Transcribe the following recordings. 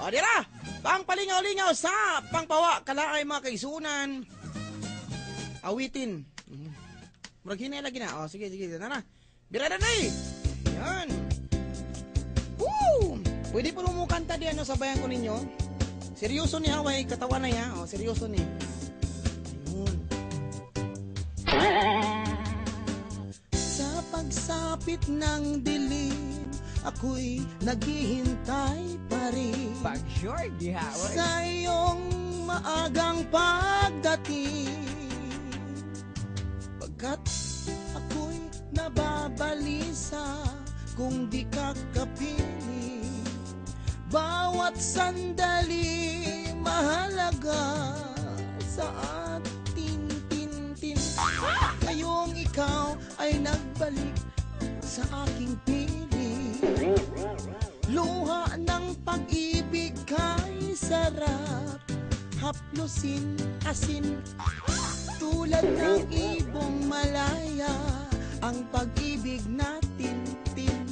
O, dira! Pang palingaw-lingaw sa pangpawa kalaay mga kaisunan. Awitin. Murag hinay lagi na. O, sige. Na. Birada na eh! Yan. Woo! Pwede po lumukanta di ano, sabayan ko ninyo. Seryoso ni Haway, katawan na ya. O, seryoso ni. Ayun. Sa pagsapit ng dilim, ako'y naghihintay pa rin. Pag-sure, di Haway. Sa iyong maagang pagdating. Pagkat ako'y nababalisa kung di ka kapiling. Bawat sandali mahalaga sa atin, tin. Ngayong ikaw ay nagbalik sa aking piling. Luha ng pag-ibig kay sarap, haplusin, asin, tulad ng ibong malaya. Ang pag-ibig natin, tin.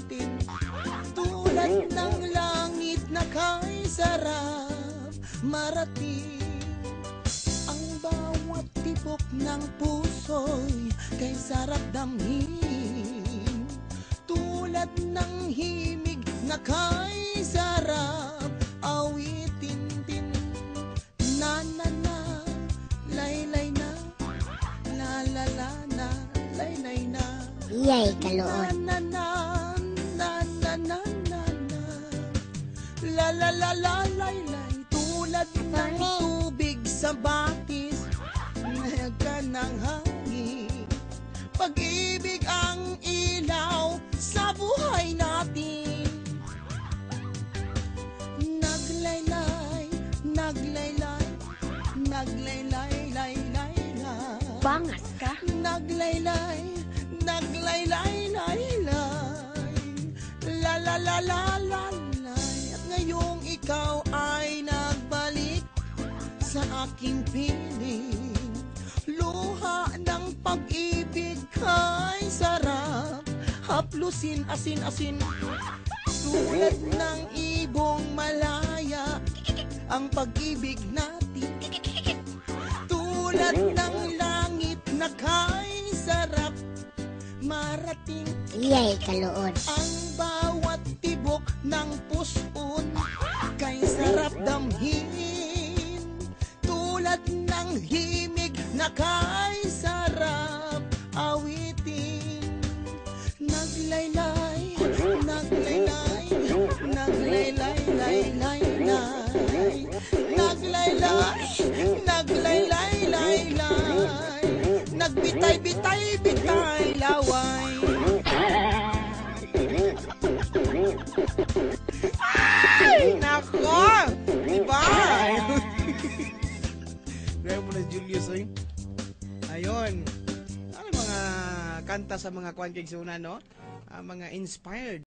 Tulad ng langit na kay sarap, marating. Ang bawat tibok ng puso'y kay sarap damhin. Tulad ng himig na kay sarap awitin, tin. Na, laylay na, la na, laylay na. Yay, kaloon. Na, laylay. Tulad ng tubig sa batis, naga ng hangin. Pag-ibig ang ilaw sa buhay natin. Naglaylay. Bangas ka? Naglaylay. La. At ngayong ikaw ay nagbalik sa aking piling. Luha ng pag-ibig kay sarap, haplusin, asin. Tulad ng ibong malaya, ang pag-ibig natin. Tulad ng langit na kay sarap, marating. Yay, kaloon. Ang bawat tibok ng puson kay sarap damhin. Tulad ng himig na kay sarap awitin. Naglaylay. Nagbitay, laway. Ay, nako! Diba? Grabe mo na, Julius, eh. Ayun. Ano mga kanta sa mga kwan kay Suna, no? Mga inspired.